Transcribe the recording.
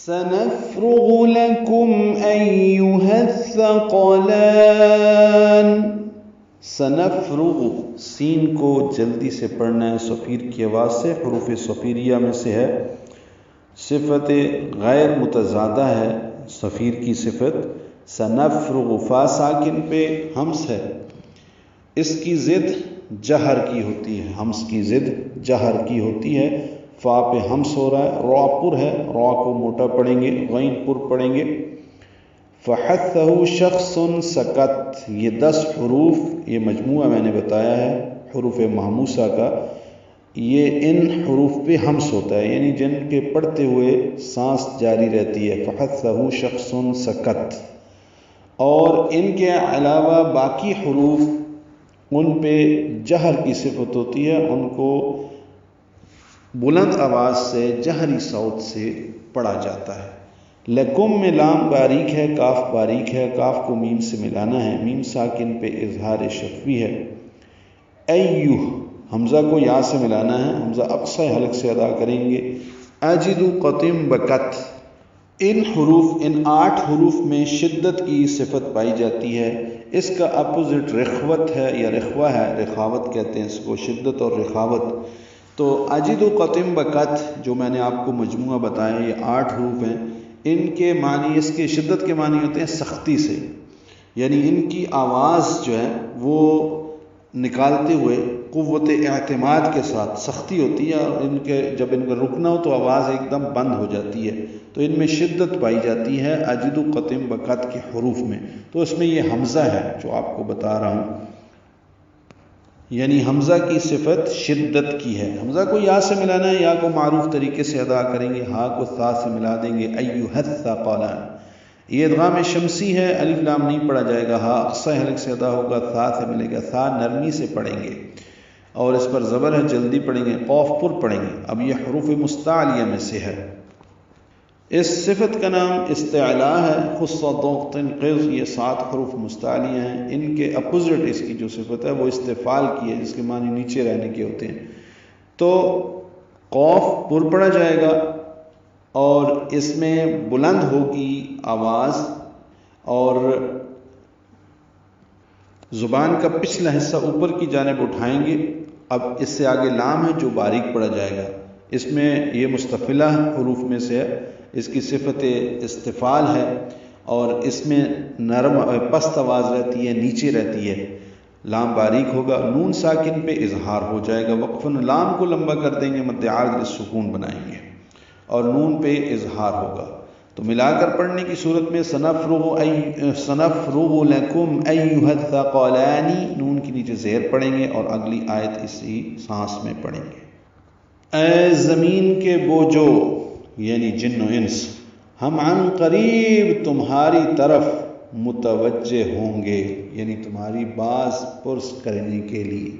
سنفرغ لكم أيها الثقلان. سنفرغ، سین کو جلدی سے پڑھنا ہے صفیر کی آواز سے، حروف صفیریہ میں سے ہے، صفت غیر متضادہ ہے صفیر کی صفت. سنفرغ، فا ساکن پہ حمز ہے، اس کی ضد جہر کی ہوتی ہے، حمز کی ضد جہر کی ہوتی ہے. فا پہ حمز ہو رہا ہے، را پر ہے، را کو موٹا پڑھیں گے، غین پر پڑھیں گے. فحثہ شخص سکت، یہ 10 حروف، یہ مجموعہ میں نے بتایا ہے حروف محموسہ کا، یہ ان حروف پہ حمز ہوتا ہے، یعنی جن کے پڑھتے ہوئے سانس جاری رہتی ہے. فحثہ شخص سکت. اور ان کے علاوہ باقی حروف ان پہ جہر کی صفت ہوتی ہے، ان کو بلند آواز سے جہری صوت سے پڑھا جاتا ہے. لکم میں لام باریک ہے، کاف باریک ہے، کاف کو میم سے ملانا ہے، میم ساکن پہ اظہار شفوی ہے. ایوہ، حمزہ کو یا سے ملانا ہے، حمزہ اقصی حلق سے ادا کریں گے. اجد قطم بکت. ان 8 حروف میں شدت کی صفت پائی جاتی ہے. اس کا اپوزٹ رخوت ہے یا رخوہ ہے، رخاوت کہتے ہیں اس کو، شدت اور رخاوت. تو اجد قطم بکت جو میں نے آپ کو مجموعہ بتایا، یہ 8 حروف ہیں، ان کے معنی، اس کے شدت کے معنی ہوتے ہیں سختی سے، یعنی ان کی آواز جو ہے وہ نکالتے ہوئے قوت اعتماد کے ساتھ سختی ہوتی ہے، اور جب ان کا رکنا ہو تو آواز ایک دم بند ہو جاتی ہے. تو ان میں شدت پائی جاتی ہے اجد قطم بکت کے حروف میں. تو اس میں یہ حمزہ ہے جو آپ کو بتا رہا ہوں، یعنی حمزہ کی صفت شدت کی ہے. حمزہ کو یا سے ملانا ہے، یا کو معروف طریقے سے ادا کریں گے، ہا کو ثا سے ملا دیں گے. ایھا الثقلان، یہ ادغام شمسی ہے، الف لام نہیں پڑھا جائے گا، ہا اقصی حلق سے ادا ہوگا، ثا سے ملے گا، ثا نرمی سے پڑھیں گے اور اس پر زبر ہے، جلدی پڑھیں گے، قوف پر پڑھیں گے. اب یہ حروف مستعلیہ میں سے ہے. اس صفت کا نام استعلا ہے. خص ضغط قز، یہ 7 حروف مستعلیہ ہیں. ان کے اپوزٹ اس کی جو صفت ہے وہ استفعال کی ہے، جس کے معنی نیچے رہنے کے ہوتے ہیں. تو قوف پر پڑھا جائے گا اور اس میں بلند ہوگی آواز، اور زبان کا پچھلا حصہ اوپر کی جانب اٹھائیں گے. اب اس سے آگے لام ہے جو باریک پڑھا جائے گا. اس میں یہ مستفلہ حروف میں سے ہے، اس کی صفت استفعال ہے، اور اس میں نرم پست آواز رہتی ہے، نیچے رہتی ہے. لام باریک ہوگا، نون ساکن پہ اظہار ہو جائے گا، وقفاً لام کو لمبا کر دیں گے، مد عارض للسکون بنائیں گے، اور نون پہ اظہار ہوگا. تو ملا کر پڑھنے کی صورت میں سنفرغ لکم ایھا الثقلان، نون کے نیچے زیر پڑھیں گے اور اگلی آیت اسی سانس میں پڑھیں گے. اے زمین کے بوجھو، یعنی جن و انس، ہم عن قریب تمہاری طرف متوجہ ہوں گے، یعنی تمہاری باز پرس کرنے کے لیے.